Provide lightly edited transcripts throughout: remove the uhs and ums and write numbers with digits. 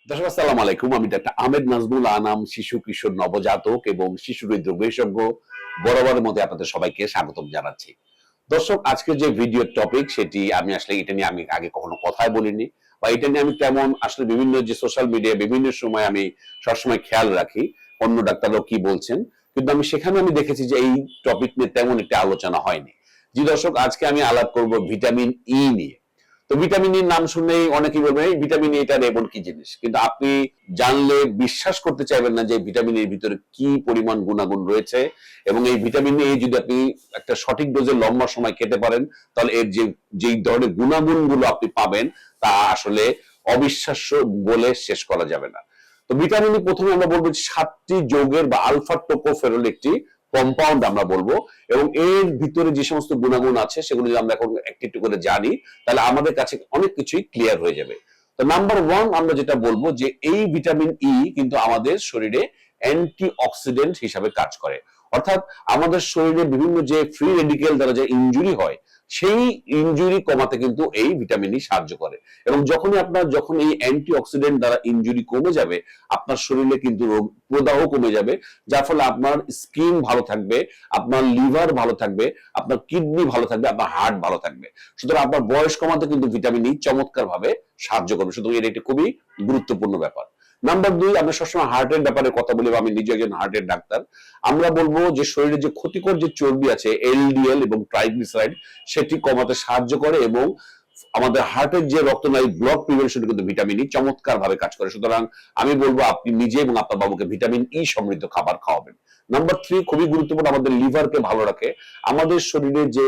দর্শক আসসালামু আলাইকুম। আমি ডাক্তার আহমেদ নাজমুল আনাম, শিশু কিশোর নবজাতক এবং শিশু হৃদরোগ বিশেষজ্ঞ। বরাবরের মধ্যে আপনাদের সবাইকে স্বাগতম জানাচ্ছি। দর্শক, আজকের যে ভিডিও টপিক সেটি আমি আসলে এটা নিয়ে আমি আগে কখনো কথাই বলিনি, বা এটা নিয়ে আমি তেমন আসলে বিভিন্ন যে সোশ্যাল মিডিয়া বিভিন্ন সময় আমি সবসময় খেয়াল রাখি অন্য ডাক্তাররাও কি বলছেন, কিন্তু আমি সেখানে আমি দেখেছি যে এই টপিক নিয়ে তেমন একটা আলোচনা হয়নি। জি দর্শক, আজকে আমি আলাপ করব ভিটামিন ই নিয়ে। তো ভিটামিন ই নাম শুনলেই অনেকেই বলবেন এই ভিটামিন এটা এমন কি জিনিস, কিন্তু আপনি জানলে বিশ্বাস করতে চাইবেন না যে ভিটামিন এর ভিতরে কি পরিমাণ গুণাগুণ রয়েছে। এবং এই ভিটামিন এ যদি আপনি একটা সঠিক ডোজে লম্বা সময় খেতে পারেন, তাহলে এর যেই ধরনের গুণাগুণ গুলো আপনি পাবেন তা আসলে অবিশ্বাস্য বলে শেষ করা যাবে না। তো ভিটামিন ই প্রথমে আমরা বলবো 7টি যৌগের বা আলফা টোকোফেরল একটি কম্পাউন্ড আমরা বলবো, এবং এর ভিতরে যে সমস্ত গুণাগুণ আছে সেগুলো যদি আমরা এখন একটু একটু করে জানি, তাহলে আমাদের কাছে অনেক কিছুই ক্লিয়ার হয়ে যাবে। তো নাম্বার ওয়ান আমরা যেটা বলবো যে এই ভিটামিন ই কিন্তু আমাদের শরীরে অ্যান্টি অক্সিডেন্ট হিসাবে কাজ করে। অর্থাৎ আমাদের শরীরে বিভিন্ন যে ফ্রি রেডিকেল দ্বারা যে ইনজুরি হয়, সেই ইনজুরি কমাতে কিন্তু এই ভিটামিন ই সাহায্য করে। এবং যখন এই অ্যান্টি অক্সিডেন্ট দ্বারা ইনজুরি কমে যাবে, আপনার শরীরে কিন্তু রোগ প্রদাহ কমে যাবে, যার ফলে আপনার স্কিন ভালো থাকবে, আপনার লিভার ভালো থাকবে, আপনার কিডনি ভালো থাকবে, আপনার হার্ট ভালো থাকবে। সুতরাং আপনার বয়স কমাতে কিন্তু ভিটামিন ই চমৎকার ভাবে সাহায্য করবে। সুতরাং এটা একটি খুবই গুরুত্বপূর্ণ ব্যাপার। নাম্বার দুই, আমরা সবসময় হার্টের ব্যাপারে কথা বলি, আমি নিজে একজন হার্টের ডাক্তার। আমরা বলবো যে শরীরে যে ক্ষতিকর যে চর্বি আছে এলডিএল এবং ট্রাইগ্লিসারাইড, সেটি কমাতে সাহায্য করে, এবং আমাদের হার্টের যে রক্তনালী ব্লক প্রিভেনশন কিন্তু ভিটামিন ই চমৎকার ভাবে কাজ করে। সুতরাং আমি বলবো আপনি নিজে এবং আপনার বাবুকে ভিটামিন ই সমৃদ্ধ খাবার খাওয়াবেন। নাম্বার থ্রি, খুবই গুরুত্বপূর্ণ, আমাদের লিভারকে ভালো রাখে। আমাদের শরীরে যে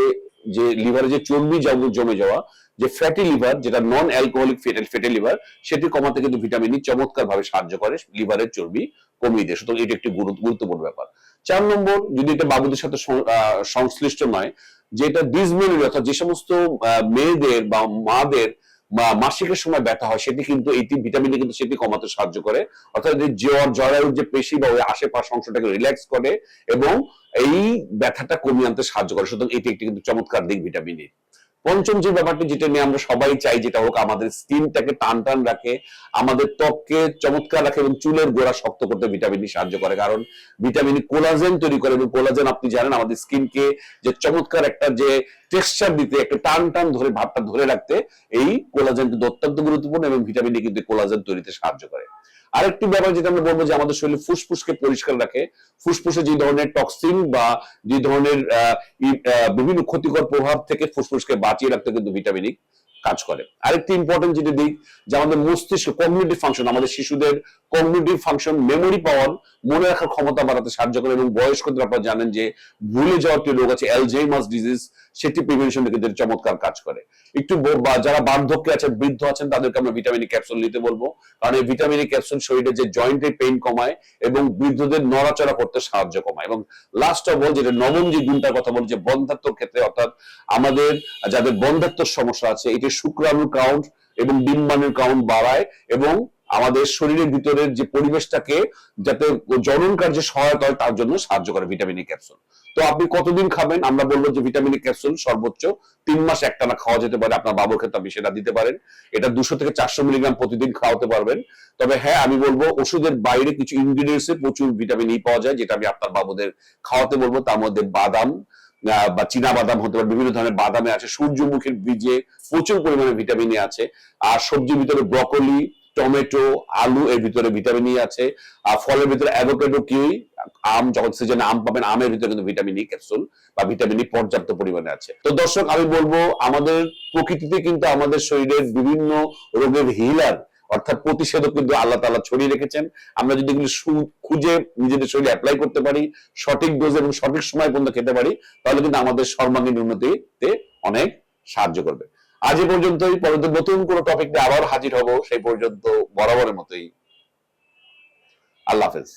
যে লিভারে যে চর্বি জমে যাওয়া, যে ফ্যাটি লিভার, যেটা নন অ্যালকোহলিক ফ্যাটি লিভার, সেটি কমাতে কিন্তু ভিটামিন ই চমৎকার ভাবে সাহায্য করে, লিভারের চর্বি কমিয়ে দেয়। সুতরাং এটা একটি গুরুত্বপূর্ণ ব্যাপার। 4 নম্বর, যদি এটা বাবুদের সাথে সংশ্লিষ্ট নয়, যেটা ডিসমেনরি অর্থাৎ যে সমস্ত মেয়েদের বা মাদের মাসিকের সময় ব্যথা হয়, সেটি কিন্তু এইটি ভিটামিন কিন্তু সেটি কমাতে সাহায্য করে। অর্থাৎ জরায়ুর যে পেশি বা ওই আশেপাশ অংশটাকে রিল্যাক্স করে এবং এই ব্যথাটা কমিয়ে আনতে সাহায্য করে। সুতরাং এটি একটি কিন্তু চমৎকার দিক ভিটামিন ই। পঞ্চম যে ব্যাপারটি, যেটা নিয়ে আমরা সবাই চাই, যেটা হোক আমাদের স্কিনটাকে টান টান রাখে, আমাদের ত্বককে চমৎকার রাখে এবং চুলের গোড়া শক্ত করতে ভিটামিন ই সাহায্য করে। কারণ ভিটামিন ই কোলাজেন তৈরি করে, এবং কোলাজেন আপনি জানেন আমাদের স্কিনকে যে চমৎকার একটা যে টেক্সচার দিতে, একটা টান টান ধরে ভাবটা ধরে রাখতে এই কোলাজেন কিন্তু অত্যন্ত গুরুত্বপূর্ণ, এবং ভিটামিন ই কিন্তু কোলাজেন তৈরিতে সাহায্য করে। আরেকটি ব্যাপার যেটা আমরা বলবো যে আমাদের শরীরে ফুসফুসকে পরিষ্কার রাখে। ফুসফুসে যে ধরনের টক্সিন বা যে ধরনের বিভিন্ন ক্ষতিকর প্রভাব থেকে ফুসফুসকে বাঁচিয়ে রাখতে কিন্তু ভিটামিন ই কাজ করে। আরেকটি ইম্পর্টেন্ট যেটা দিক, যে আমাদের মস্তিষ্ক কগনিটিভ ফাংশন, আমাদের শিশুদের কগনিটিভ ফাংশন, মেমোরি পাওয়ার, মনে রাখার ক্ষমতা বাড়াতে সাহায্য করে। এবং বয়স্কদের আপনারা জানেন যে ভুলে যাওয়ার একটি রোগ আছে অ্যালঝেইমার্স ডিজিজ, সেটি প্রিভেনশনে কিন্তু চমৎকার কাজ করে। একটু যারা বার্ধক্যে আছেন, বৃদ্ধ আছেন, তাদেরকে আমরা ভিটামিন ই ক্যাপসুল নিতে বলবো, কারণ এই ভিটামিন ই ক্যাপসুল শরীরে যে জয়েন্টের পেইন কমায় এবং বৃদ্ধদের নড়াচড়া করতে সাহায্য কমায়। এবং লাস্ট অফ অল, যেটা নবম যে গুণটার কথা বলি, যে বন্ধ্যাত্বর ক্ষেত্রে, অর্থাৎ আমাদের যাদের বন্ধ্যাত্বর সমস্যা আছে, এটি শুক্রাণুর কাউন্ট এবং ডিম্বাণুর কাউন্ট বাড়ায়, এবং আমাদের শরীরের ভিতরের যে পরিবেশটাকে যাতে জনন কার্যে সহায়তা হয় তার জন্য সাহায্য করে ভিটামিন ই ক্যাপসুল। তো আপনি কতদিন খাবেন? আমরা বলবো যে ভিটামিন ই ক্যাপসুল সর্বোচ্চ 3 মাস একটানা খাওয়া যেতে পারে। আপনার বাবুর ক্ষেত্রে আপনি সেটা দিতে পারেন। এটা 200 থেকে 400 মিলিগ্রাম প্রতিদিন খাওয়াতে পারবেন। তবে হ্যাঁ, আমি বলবো ওষুধের বাইরে কিছু ইনগ্রিডিয়েন্টসে প্রচুর ভিটামিন ই পাওয়া যায়, যেটা আমি আপনার বাবুদের খাওয়াতে বলবো। তার মধ্যে বাদাম বা চীনা বাদাম হতে পারে, বিভিন্ন ধরনের বাদামে আছে, সূর্যমুখীর বীজে প্রচুর পরিমাণে ভিটামিন ই আছে। আর সবজির ভিতরে ব্রকলি, টমেটো, আলু, এর ভিতরে ভিটামিন ই আছে। আর ফলের ভিতরে অ্যাভোকাডো, কিউই, আম, যখন সিজনে আম পাবেন, আমের ভিতরে কিন্তু ভিটামিন ই ক্যাপসুল বা ভিটামিন ই পর্যাপ্ত পরিমাণে আছে। তো দর্শক, আমি বলবো আমাদের প্রকৃতিতে কিন্তু আমাদের শরীরের বিভিন্ন রোগের হিলার অর্থাৎ প্রতিষেধক কিন্তু আল্লাহ তাআলা ছড়িয়ে রেখেছেন। আমরা যদি এগুলো খুঁজে নিজেদের শরীরে অ্যাপ্লাই করতে পারি, সঠিক ডোজ এবং সঠিক সময় পর্যন্ত খেতে পারি, তাহলে কিন্তু আমাদের সর্বাঙ্গীন উন্নতিতে অনেক সাহায্য করবে। আজ এ পর্যন্তই। পরবর্তী নতুন কোনো টপিক নিয়ে আবার হাজির হব। সেই পর্যন্ত বরাবরের মতোই আল্লাহ হাফেজ।